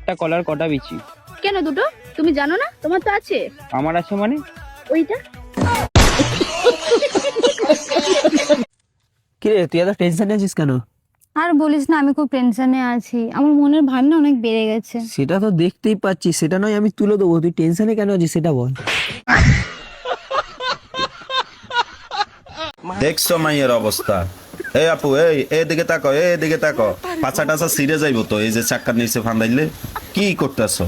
একটা কলার কটা বিচি? কেন দুটো? তুমি জানো না তোমার তো আছে? আমার আছে মানে? ওইটা। কি রে, তুই এত টেনশনে আছিস কেন? আর বলিস না, আমি খুব টেনশনে আছি। আমার মনের ভার না অনেক বেড়ে গেছে। সেটা তো দেখতেই পাচ্ছি, সেটা নয় আমি তুলে দেবো। তুই টেনশনে কেন আছিস সেটা বল। দেখছো মাইয়ের অবস্থা? এই আপু, এদিকে তাকো, এদিকে তাকো। পাছা টাছা ছিঁড়ে যাইবো তো, এই যে চাক্কার নিচে ফান্দাইলে। কি করতেছো?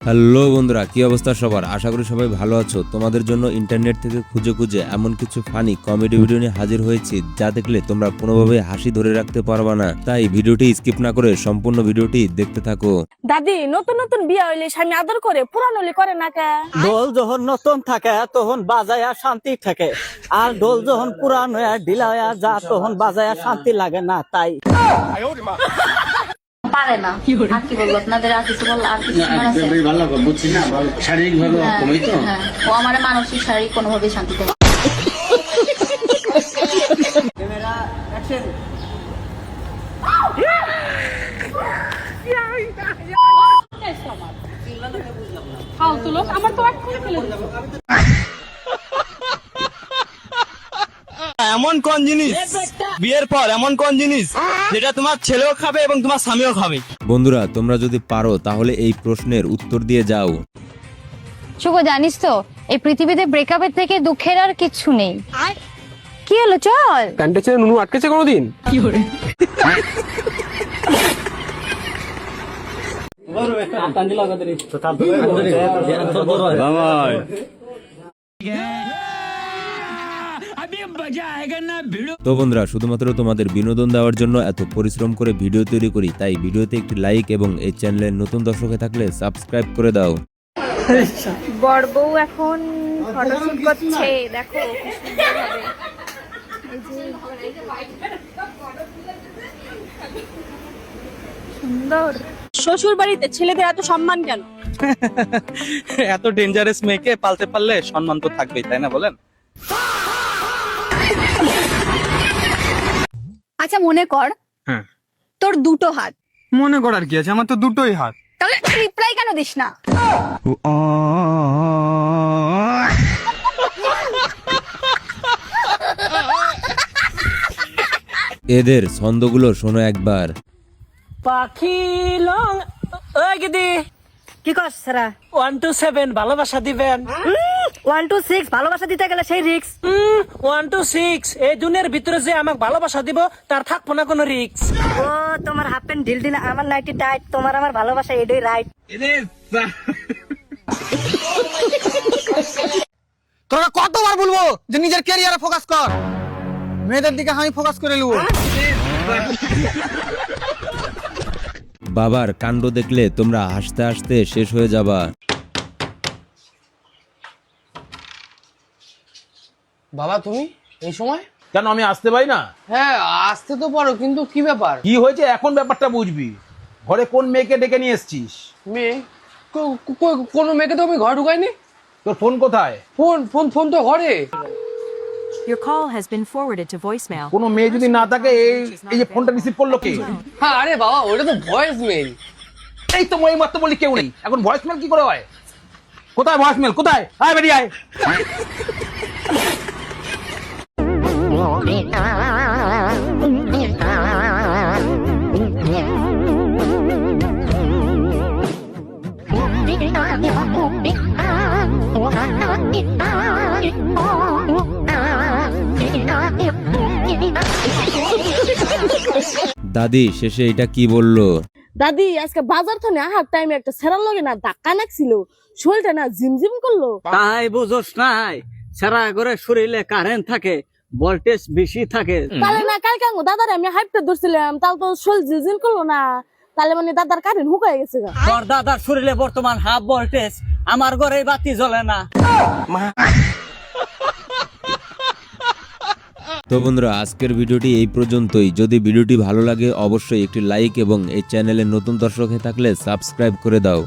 হ্যালো বন্ধুরা, কি অবস্থা সবার? আশা করি সবাই ভালো আছো। তোমাদের জন্য ইন্টারনেট থেকে খুঁজে খুঁজে এমন কিছু ফানি কমেডি ভিডিও নিয়ে হাজির হয়েছি যা দেখলে তোমরা কোনোভাবে হাসি ধরে রাখতে পারবা না। তাই ভিডিওটি স্কিপ না করে সম্পূর্ণ ভিডিওটি দেখতে থাকো। দাদি, নতুন নতুন বিয়া হইলে স্বামী আদর করে, পুরান হলে করে না কে? ঢোল যখন নতুন থাকে তখন বাজায়া শান্তি থাকে, আর ঢোল যখন পুরান হয়ে ঢিলা হয়ে যা তখন বাজায়া শান্তি লাগে না। তাই পারে না। আর কি বলবো আপনাদের? আর কিছু বল? আর কিছু মনে আছে? ভালো বুঝছি না, শারীরিক ভাবে কমই তো। হ্যাঁ, ও আমার মানসিক শারীরিক কোনোভাবেই শান্তি দেয় না। Camera action. ফালতু লোক, আমার তো এক্ষুনি ফেলে দিল। এমন কোন জিনিস বিয়ের পর, এমন কোন জিনিস যেটা তোমার ছেলেও খাবে এবং তোমার স্বামীও খাবে? বন্ধুরা, তোমরা যদি পারো তাহলে এই প্রশ্নের উত্তর দিয়ে যাও। শুভ, জানিস তো এই পৃথিবীতে ব্রেকআপের থেকে দুঃখের আর কিচ্ছু নেই। কি হলো, চল। প্যান্টের ছেড়ে নুনু আটকেছে কোনোদিন? তো বন্ধুরা, শুধুমাত্র তোমাদের বিনোদন দেওয়ার জন্য এত পরিশ্রম করে ভিডিও তৈরি করি, তাই ভিডিওতে একটি লাইক এবং এই চ্যানেলের নতুন দর্শক হয়ে থাকলে সাবস্ক্রাইব করে দাও। বড় বউ এখন ফটোশুট করছে, দেখো কি সুন্দর হবে। সুন্দর। শ্বশুর বাড়িতে ছেলেদের এত সম্মান কেন? এত ডেঞ্জারাস মেয়েকে পালতে পারলে সম্মান তো থাকবেই, তাই না বলেন? আচ্ছা, মনে কর তোর দুটো হাত। মনে করার কি আছে, আমার তো দুটোই হাত। তাহলে রিপ্লাই কেন দিস না? এদের ছন্দগুলো শোনো একবার। পাখি লং, ওই গিদি কি কস সেরা? 1 to 7 ভালোবাসা দিবেন। 1 to 6 ভালোবাসা দিতে গেলে সেই রিস্ক। 1 to 6 এই দুনিয়ার ভিতরে যে আমাকে ভালোবাসা দিব তার থাকবো না কোনো রিস্ক। ও তোমার হাফ প্যান্ট ঢিল ঢিল, আমার নাইটি টাইট, তোমার আমার ভালোবাসা এটাই রাইট। তোরা কতবার বলবো যে নিজের ক্যারিয়ারে ফোকাস কর, মেয়েদের দিকে আমি ফোকাস করে নেবো। বাবার কাণ্ড দেখলে তোমরা হাসতে হাসতে শেষ হয়ে যাবা। বাবা, তুমি এই সময়? কেন আমি আসতে পারি না? হ্যাঁ, আসতে তো পারো, কিন্তু কি ব্যাপার? কি হয়েছে এখন ব্যাপারটা বুঝবি। ঘরে কোন মেয়েকে ডেকে নিয়ে এসছিস? মেয়ে? কোনো মেয়েকে তো আমি ঘর ঢুকাইনি। তোর ফোন কোথায়? ফোন তো ঘরে। Your call has been forwarded to voicemail. কোনো মেয়ে যদি না থাকে, এই যে ফোনটা রিসিভ করলো কে? হ্যাঁ, আরে বাবা, ওটা তো ভয়েস মেল। এই তো মই মাত্র বলি কেউ নেই, এখন ভয়েসমেল কি করে হয়? কোথায় ভয়েসমেল? কোথায়? আয় বেরিয়ে আয়। দাদি শেষে এটা কি বললো? দাদি, আজকে বাজার থেকে আহার টাইমে একটা সেরার লগে না ধাক্কা লাগছিল, শরীরটা না ঝিমঝিম করলো। তাই বুঝোস নাই, সারা ঘরে শরীরে কারেন্ট থাকে, ভোল্টেজ বেশি থাকে। তাহলে না কালকে আঙ্গো দাদারে আমি হাইপটা ধরছিলাম, তাহলে তো শরীর ঝিমঝিম করলো না, তাহলে মানে দাদার কারেন্ট হুকায় গেছে। তোর দাদার শরীরে বর্তমান হাফ ভোল্টেজ, আমার ঘরে বাতি জ্বলে না। তো বন্ধুরা, আজকের ভিডিওটি এই পর্যন্তই। যদি ভিডিওটি ভালো লাগে অবশ্যই একটি লাইক এবং এই চ্যানেলের নতুন দর্শক হয়ে থাকলে সাবস্ক্রাইব করে দাও।